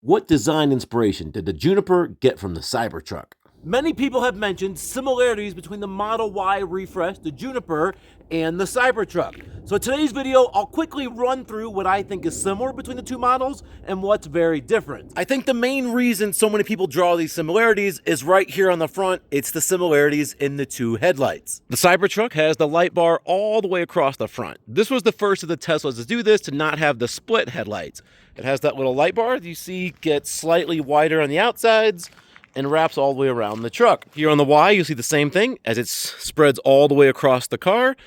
What design inspiration did the Juniper get from the Cybertruck? Many people have mentioned similarities between the Model Y refresh, the Juniper, and the Cybertruck. So in today's video, I'll quickly run through what I think is similar between the two models and what's very different. I think the main reason so many people draw these similarities is right here on the front. It's the similarities in the two headlights. The Cybertruck has the light bar all the way across the front. This was the first of the Teslas to do this, to not have the split headlights. It has that little light bar that you see gets slightly wider on the outsides and wraps all the way around the truck. Here on the Y, you'll see the same thing. As it spreads all the way across the car,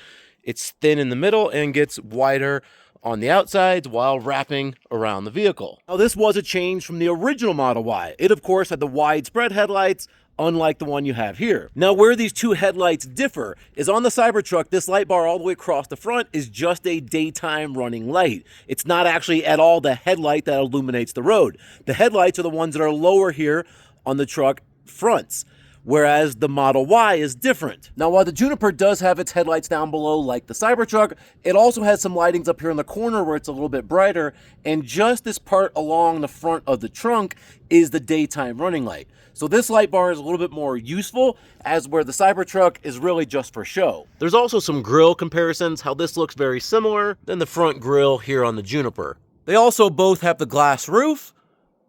it's thin in the middle and gets wider on the outsides while wrapping around the vehicle. Now, this was a change from the original Model Y. It, of course, had the widespread headlights, unlike the one you have here. Now, where these two headlights differ is on the Cybertruck, this light bar all the way across the front is just a daytime running light. It's not actually at all the headlight that illuminates the road. The headlights are the ones that are lower here on the truck fronts, whereas the Model Y is different. Now, while the Juniper does have its headlights down below like the Cybertruck, it also has some lightings up here in the corner where it's a little bit brighter, and just this part along the front of the trunk is the daytime running light. So this light bar is a little bit more useful, as where the Cybertruck is really just for show. There's also some grille comparisons, how this looks very similar than the front grille here on the Juniper. They also both have the glass roof,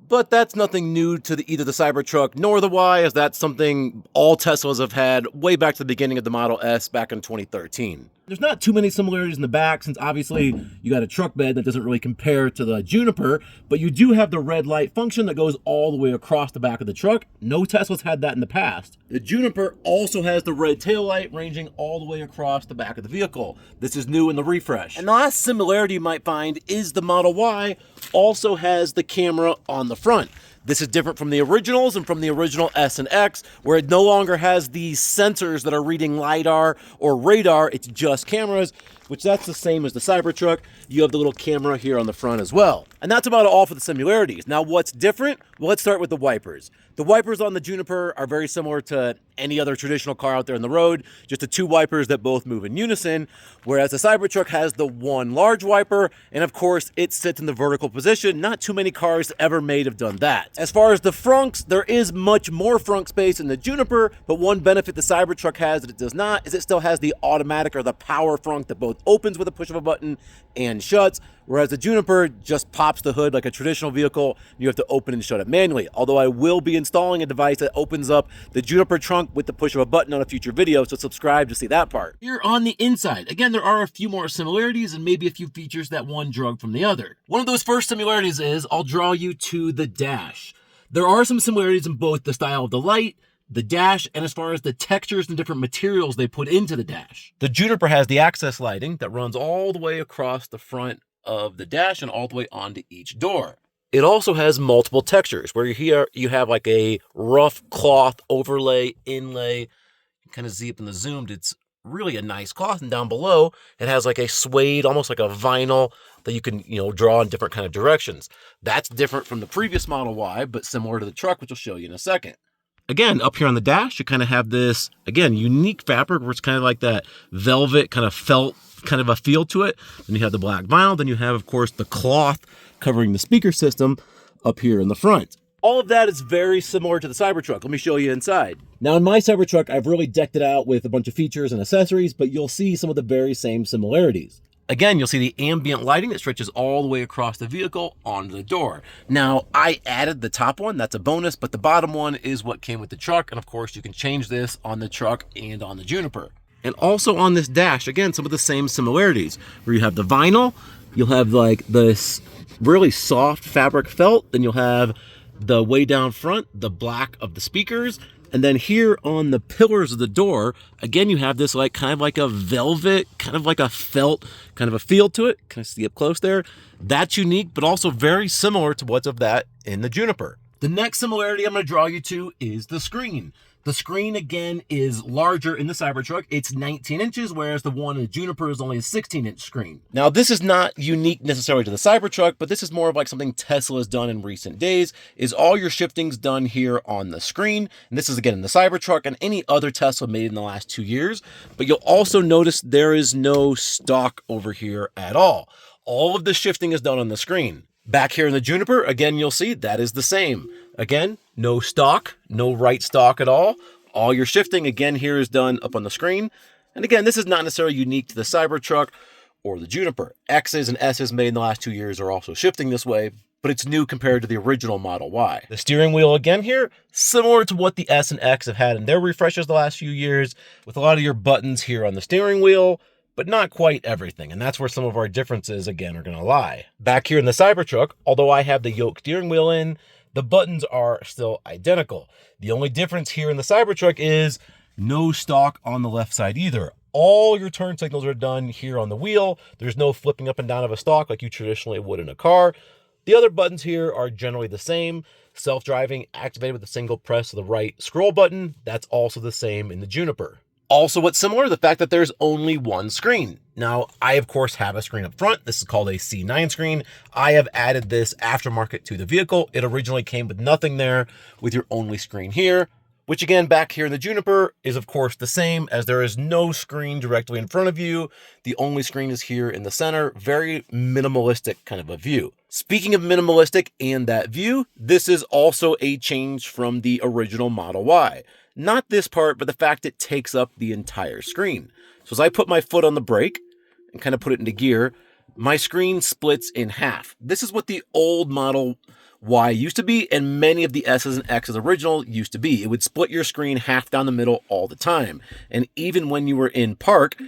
but that's nothing new to either the Cybertruck nor the Y, as that's something all Teslas have had way back to the beginning of the Model S back in 2013. There's not too many similarities in the back, since obviously you got a truck bed that doesn't really compare to the Juniper, but you do have the red light function that goes all the way across the back of the truck. No Teslas had that in the past. The Juniper also has the red taillight ranging all the way across the back of the vehicle. This is new in the refresh. And the last similarity you might find is the Model Y also has the camera on the front. This is different from the originals and from the original S and X, where it no longer has these sensors that are reading LiDAR or radar. It's just cameras, which that's the same as the Cybertruck. You have the little camera here on the front as well. And that's about all for the similarities. Now, what's different? Well, let's start with the wipers. The wipers on the Juniper are very similar to any other traditional car out there on the road, just the two wipers that both move in unison, whereas the Cybertruck has the one large wiper, and of course, it sits in the vertical position. Not too many cars ever made have done that. As far as the frunks, there is much more frunk space in the Juniper, but one benefit the Cybertruck has that it does not is it still has the automatic or the power frunk that both opens with a push of a button and shuts, whereas the Juniper just pops the hood like a traditional vehicle. You have to open and shut it manually, although I will be installing a device that opens up the Juniper trunk with the push of a button on a future video, so subscribe to see that part. Here on the inside, again, there are a few more similarities and maybe a few features that one drug from the other. One of those first similarities is I'll draw you to the dash. There are some similarities in both the style of the light, the dash, and as far as the textures and different materials they put into the dash. The Juniper has the access lighting that runs all the way across the front of the dash and all the way onto each door. It also has multiple textures, where here you have like a rough cloth overlay, inlay. You kind of see it in the zoomed. It's really a nice cloth, and down below it has like a suede, almost like a vinyl that you can, draw in different kind of directions. That's different from the previous Model Y, but similar to the truck, which I'll show you in a second. Again, up here on the dash, you kind of have this, again, unique fabric where it's kind of like that velvet kind of felt kind of a feel to it. Then you have the black vinyl. Then you have, of course, the cloth covering the speaker system up here in the front. All of that is very similar to the Cybertruck. Let me show you inside. Now, in my Cybertruck, I've really decked it out with a bunch of features and accessories, but you'll see some of the very same similarities. Again, you'll see the ambient lighting that stretches all the way across the vehicle onto the door. Now, I added the top one, that's a bonus, but the bottom one is what came with the truck. And of course, you can change this on the truck and on the Juniper. And also on this dash, again, some of the same similarities, where you have the vinyl, you'll have like this really soft fabric felt, then you'll have the way down front, the black of the speakers. And then here on the pillars of the door, again, you have this like kind of like a velvet, kind of like a felt kind of a feel to it. Can I see up close there? That's unique, but also very similar to what's of that in the Juniper. The next similarity I'm going to draw you to is the screen. The screen, again, is larger in the Cybertruck. It's 19 inches, whereas the one in the Juniper is only a 16-inch screen. Now, this is not unique necessarily to the Cybertruck, but this is more of like something Tesla has done in recent days, is all your shifting's done here on the screen. And this is, again, in the Cybertruck and any other Tesla made in the last 2 years. But you'll also notice there is no stock over here at all. All of the shifting is done on the screen. Back here in the Juniper, again, you'll see that is the same. Again, no stock, no right stock at all. All your shifting, again, here is done up on the screen. And again, this is not necessarily unique to the Cybertruck or the Juniper. X's and S's made in the last 2 years are also shifting this way, but it's new compared to the original Model Y. The steering wheel, again here, similar to what the S and X have had in their refreshes the last few years, with a lot of your buttons here on the steering wheel, but not quite everything. And that's where some of our differences, again, are going to lie. Back here in the Cybertruck, although I have the yoke steering wheel in, the buttons are still identical. The only difference here in the Cybertruck is no stock on the left side either. All your turn signals are done here on the wheel. There's no flipping up and down of a stalk like you traditionally would in a car. The other buttons here are generally the same. Self-driving activated with a single press of the right scroll button. That's also the same in the Juniper. Also, what's similar, the fact that there's only one screen. Now, I, of course, have a screen up front. This is called a C9 screen. I have added this aftermarket to the vehicle. It originally came with nothing there, with your only screen here, which again, back here in the Juniper is, of course, the same, as there is no screen directly in front of you. The only screen is here in the center. Very minimalistic kind of a view. Speaking of minimalistic and that view, this is also a change from the original Model Y. Not this part, but the fact it takes up the entire screen. So as I put my foot on the brake and kind of put it into gear, my screen splits in half. This is what the old Model Y used to be, and many of the S's and X's original used to be. It would split your screen half down the middle all the time. And even when you were in park,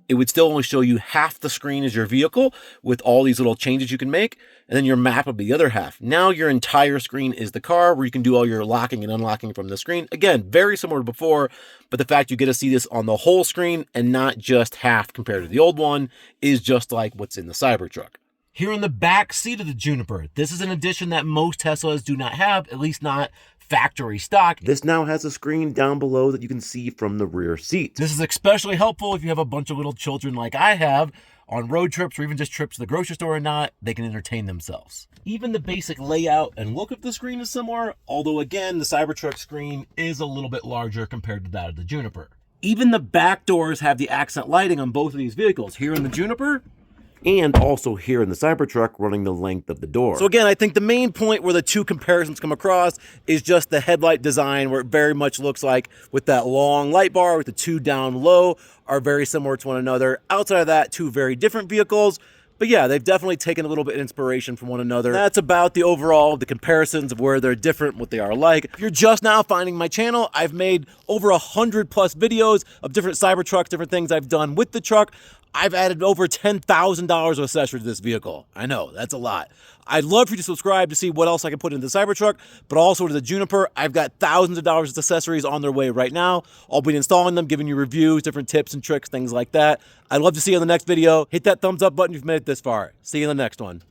it would still only show you half the screen as your vehicle with all these little changes you can make, and then your map would be the other half. Now your entire screen is the car, where you can do all your locking and unlocking from the screen. Again, very similar to before, but the fact you get to see this on the whole screen and not just half compared to the old one is just like what's in the Cybertruck. Here in the back seat of the Juniper, this is an addition that most Teslas do not have, at least not factory stock. This now has a screen down below that you can see from the rear seat. This is especially helpful if you have a bunch of little children like I have on road trips or even just trips to the grocery store or not, they can entertain themselves. Even the basic layout and look of the screen is similar, although again, the Cybertruck screen is a little bit larger compared to that of the Juniper. Even the back doors have the accent lighting on both of these vehicles. Here in the Juniper, and also here in the Cybertruck, running the length of the door. So again, I think the main point where the two comparisons come across is just the headlight design, where it very much looks like with that long light bar with the two down low are very similar to one another. Outside of that, two very different vehicles. But yeah, they've definitely taken a little bit of inspiration from one another. That's about the overall, the comparisons of where they're different, what they are like. If you're just now finding my channel, I've made over 100+ videos of different Cybertrucks, different things I've done with the truck. I've added over $10,000 of accessories to this vehicle. I know, that's a lot. I'd love for you to subscribe to see what else I can put into the Cybertruck, but also to the Juniper. I've got thousands of dollars of accessories on their way right now. I'll be installing them, giving you reviews, different tips and tricks, things like that. I'd love to see you in the next video. Hit that thumbs up button if you've made it this far. See you in the next one.